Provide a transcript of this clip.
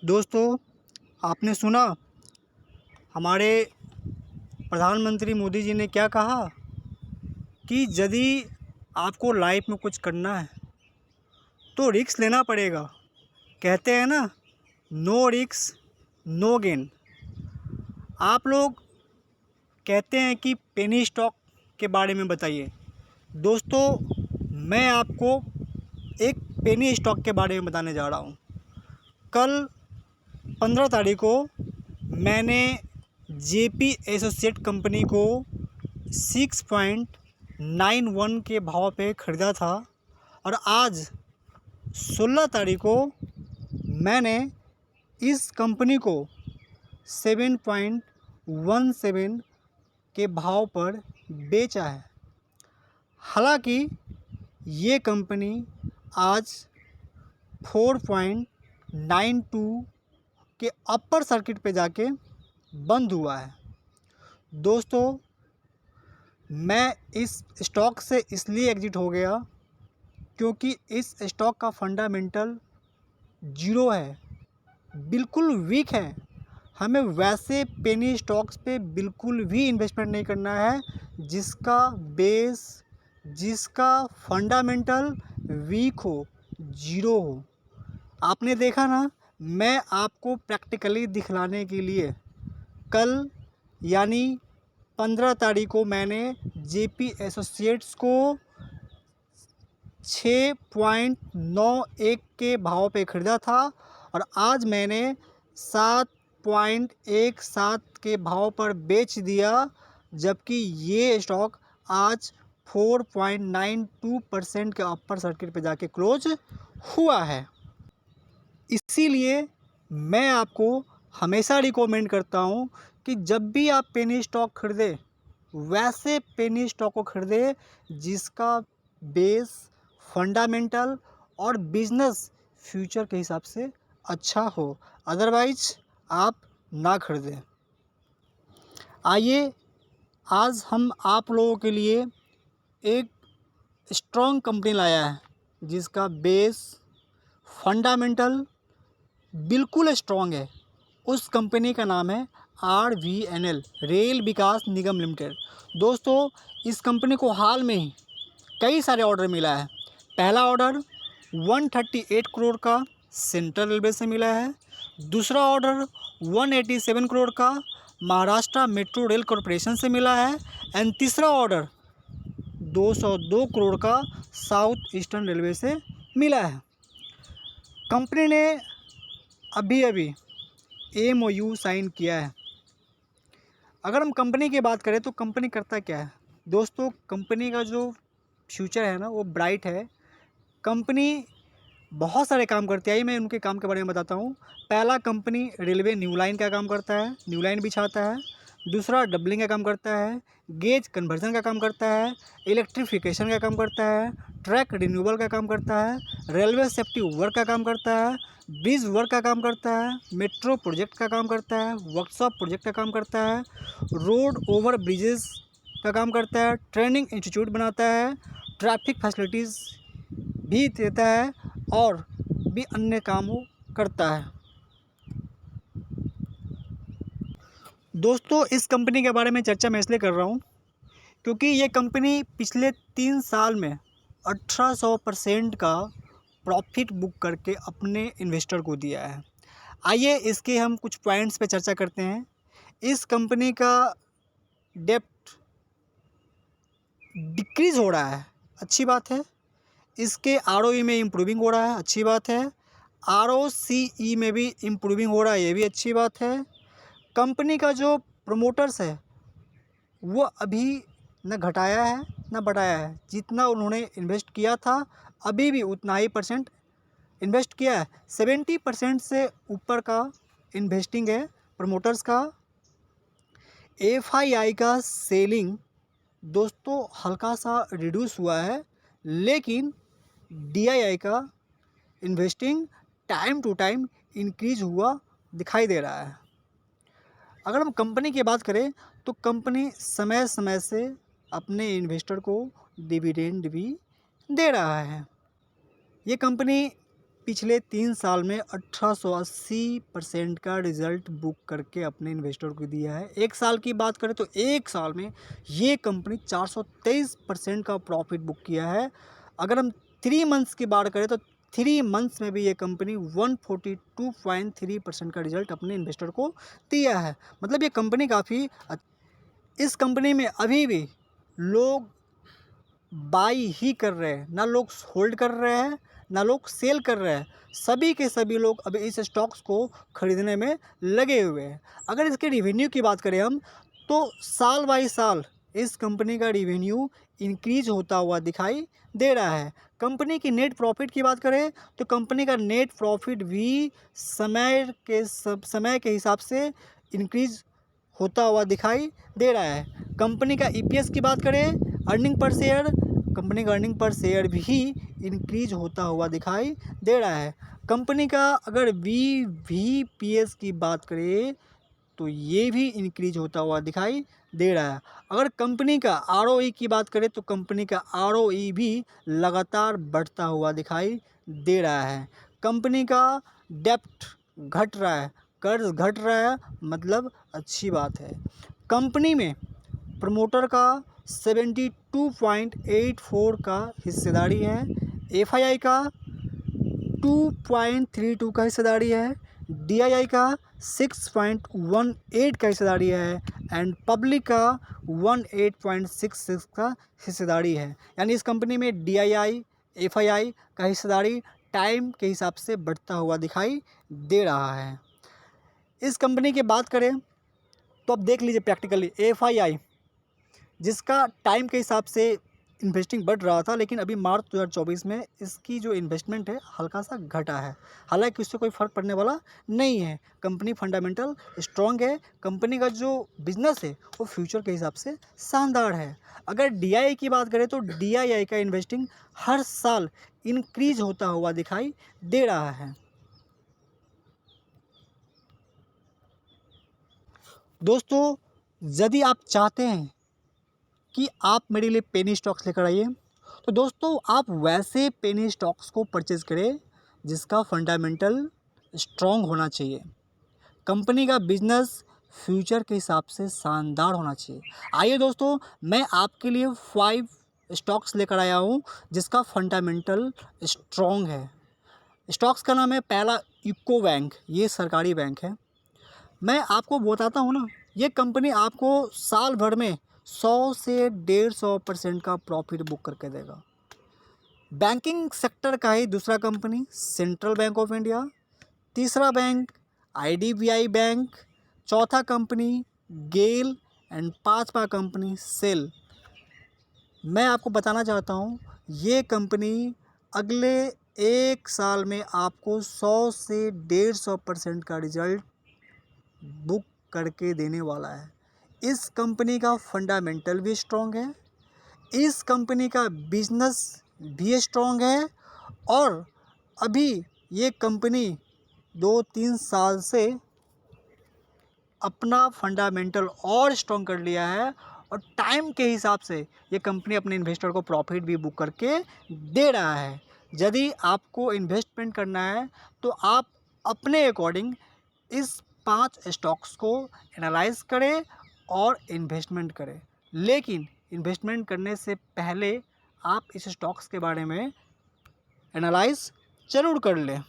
दोस्तों, आपने सुना हमारे प्रधानमंत्री मोदी जी ने क्या कहा कि यदि आपको लाइफ में कुछ करना है तो रिस्क लेना पड़ेगा। कहते हैं ना, नो रिस्क नो गेन। आप लोग कहते हैं कि पेनी स्टॉक के बारे में बताइए। दोस्तों, मैं आपको एक पेनी स्टॉक के बारे में बताने जा रहा हूँ। कल 15 तारीख को मैंने जेपी एसोसिएट कंपनी को 6.91 के भाव पे ख़रीदा था और आज 16 तारीख को मैंने इस कंपनी को 7.17 के भाव पर बेचा है। हालांकि ये कंपनी आज 4.92 के अपर सर्किट पे जाके बंद हुआ है। दोस्तों, मैं इस स्टॉक से इसलिए एग्जिट हो गया क्योंकि इस स्टॉक का फंडामेंटल जीरो है, बिल्कुल वीक है। हमें वैसे पेनी स्टॉक्स पे बिल्कुल भी इन्वेस्टमेंट नहीं करना है जिसका बेस, जिसका फंडामेंटल वीक हो, जीरो हो। आपने देखा ना, मैं आपको प्रैक्टिकली दिखलाने के लिए कल यानी 15 तारीख को मैंने जेपी एसोसिएट्स को 6.91 के भाव पे ख़रीदा था और आज मैंने 7.17 के भाव पर बेच दिया, जबकि ये स्टॉक आज 4.92% के अपर सर्किट पे जाके क्लोज हुआ है। इसीलिए मैं आपको हमेशा रिकमेंड करता हूँ कि जब भी आप पेनी स्टॉक खरीदें, वैसे पेनी स्टॉक को खरीदें जिसका बेस, फंडामेंटल और बिजनेस फ्यूचर के हिसाब से अच्छा हो। अदरवाइज आप ना खरीदें। आइए, आज हम आप लोगों के लिए एक स्ट्रॉन्ग कंपनी लाया है जिसका बेस, फंडामेंटल बिल्कुल स्ट्रॉन्ग है। उस कंपनी का नाम है RVNL, रेल विकास निगम लिमिटेड। दोस्तों, इस कंपनी को हाल में ही कई सारे ऑर्डर मिला है। पहला ऑर्डर 138 करोड़ का सेंट्रल रेलवे से मिला है। दूसरा ऑर्डर 187 करोड़ का महाराष्ट्र मेट्रो रेल कॉरपोरेशन से मिला है। एंड तीसरा ऑर्डर 202 करोड़ का साउथ ईस्टर्न रेलवे से मिला है। कंपनी ने अभी MOU साइन किया है। अगर हम कंपनी की बात करें तो कंपनी करता क्या है? दोस्तों, कंपनी का जो फ्यूचर है ना, वो ब्राइट है। कंपनी बहुत सारे काम करती है। आइए मैं उनके काम के बारे में बताता हूँ। पहला, कंपनी रेलवे न्यू लाइन का काम करता है, न्यू लाइन बिछाता है। दूसरा, डबलिंग का काम करता है, गेज कन्वर्जन का काम करता है, इलेक्ट्रिफिकेशन का काम करता है, ट्रैक रिन्यूअल का काम करता है, रेलवे सेफ्टी वर्क का काम करता है, ब्रिज वर्क का काम करता है, मेट्रो प्रोजेक्ट का काम करता है, वर्कशॉप प्रोजेक्ट का काम करता है, रोड ओवर ब्रिजेस का काम करता है, ट्रेनिंग इंस्टीट्यूट बनाता है, ट्रैफिक फैसिलिटीज़ भी देता है और भी अन्य कामों करता है। दोस्तों, इस कंपनी के बारे में चर्चा मैं इसलिए कर रहा हूँ क्योंकि ये कंपनी पिछले 3 साल में 1800% का प्रॉफिट बुक करके अपने इन्वेस्टर को दिया है। आइए इसके हम कुछ पॉइंट्स पे चर्चा करते हैं। इस कंपनी का डेप्ट डिक्रीज़ हो रहा है, अच्छी बात है। इसके ROE में इम्प्रूविंग हो रहा है, अच्छी बात है। ROCE में भी इम्प्रूविंग हो रहा है, ये भी अच्छी बात है। कंपनी का जो प्रमोटर्स है वो अभी न घटाया है न बढ़ाया है। जितना उन्होंने इन्वेस्ट किया था अभी भी उतना ही % इन्वेस्ट किया है। 70% से ऊपर का इन्वेस्टिंग है प्रमोटर्स का। FII का सेलिंग दोस्तों हल्का सा रिड्यूस हुआ है, लेकिन DII का investing time to time increase हुआ दिखाई दे रहा है। अगर हम कंपनी की बात करें तो कंपनी समय समय से अपने इन्वेस्टर को डिविडेंड भी दे रहा है। ये कंपनी पिछले 3 साल में 1880% का रिज़ल्ट बुक करके अपने इन्वेस्टर को दिया है। 1 साल की बात करें तो 1 साल में ये कंपनी 423% का प्रॉफिट बुक किया है। अगर हम 3 मंथ्स की बात करें तो 3 मंथ्स में भी ये कंपनी 142.3% का रिजल्ट अपने इन्वेस्टर को दिया है। मतलब ये कंपनी काफ़ी इस कंपनी में अभी भी लोग बाई ही कर रहे हैं, ना लोग होल्ड कर रहे हैं ना लोग सेल कर रहे हैं। सभी के सभी लोग अभी इस स्टॉक्स को खरीदने में लगे हुए हैं। अगर इसके रिवेन्यू की बात करें हम तो साल बाई साल इस कंपनी का रिवेन्यू इंक्रीज होता हुआ दिखाई दे रहा है। कंपनी की नेट प्रॉफिट की बात करें तो कंपनी का नेट प्रॉफिट भी समय के हिसाब से इंक्रीज होता हुआ दिखाई दे रहा है। कंपनी का ईपीएस की बात करें, अर्निंग पर शेयर, कंपनी का अर्निंग पर शेयर भी इंक्रीज होता हुआ दिखाई दे रहा है। कंपनी का अगर वीवीपीएस की बात करें तो ये भी इंक्रीज होता हुआ दिखाई दे रहा है। अगर कंपनी का आरओई की बात करें तो कंपनी का आरओई भी लगातार बढ़ता हुआ दिखाई दे रहा है। कंपनी का डेप्ट घट रहा है, कर्ज घट रहा है, मतलब अच्छी बात है। कंपनी में प्रमोटर का 72.84 का हिस्सेदारी है, एफआईआई का 2.32 का हिस्सेदारी है, डीआईआई का 6.18 का हिस्सेदारी है एंड पब्लिक का 18.66 का हिस्सेदारी है। यानी इस कंपनी में डीआईआई एफआईआई का हिस्सेदारी टाइम के हिसाब से बढ़ता हुआ दिखाई दे रहा है। इस कंपनी की बात करें तो अब देख लीजिए प्रैक्टिकली एफआईआई जिसका टाइम के हिसाब से इन्वेस्टिंग बढ़ रहा था, लेकिन अभी मार्च 2024 में इसकी जो इन्वेस्टमेंट है हल्का सा घटा है। हालांकि इससे कोई फ़र्क पड़ने वाला नहीं है। कंपनी फंडामेंटल स्ट्रॉन्ग है। कंपनी का जो बिजनेस है वो फ्यूचर के हिसाब से शानदार है। अगर डीआईआई की बात करें तो डीआईआई का इन्वेस्टिंग हर साल इंक्रीज होता हुआ दिखाई दे रहा है। दोस्तों, यदि आप चाहते हैं कि आप मेरे लिए पेनी स्टॉक्स लेकर आइए तो दोस्तों आप वैसे पेनी स्टॉक्स को परचेज़ करें जिसका फंडामेंटल स्ट्रॉन्ग होना चाहिए, कंपनी का बिजनेस फ्यूचर के हिसाब से शानदार होना चाहिए। आइए दोस्तों, मैं आपके लिए 5 स्टॉक्स लेकर आया हूँ जिसका फंडामेंटल स्ट्रॉन्ग है। स्टॉक्स का नाम है पहला यूको बैंक, ये सरकारी बैंक है। मैं आपको बताता हूँ ना, ये कंपनी आपको साल भर में 100 से 150% का प्रॉफिट बुक करके देगा। बैंकिंग सेक्टर का ही दूसरा company central bank of India, तीसरा बैंक आईडीबीआई बैंक, चौथा कंपनी गेल एंड पांचवा कंपनी सेल। मैं आपको बताना चाहता हूँ ये कंपनी अगले 1 साल में आपको 100 से 150% का रिजल्ट बुक करके देने वाला है। इस कंपनी का फंडामेंटल भी स्ट्रॉन्ग है, इस कंपनी का बिजनेस भी स्ट्रॉन्ग है और अभी ये कंपनी 2-3 साल से अपना फंडामेंटल और स्ट्रॉन्ग कर लिया है और टाइम के हिसाब से ये कंपनी अपने इन्वेस्टर को प्रॉफिट भी बुक करके दे रहा है। यदि आपको इन्वेस्टमेंट करना है तो आप अपने अकॉर्डिंग इस 5 स्टॉक्स को एनालाइज करें और इन्वेस्टमेंट करें, लेकिन इन्वेस्टमेंट करने से पहले आप इस स्टॉक्स के बारे में एनालाइज ज़रूर कर लें।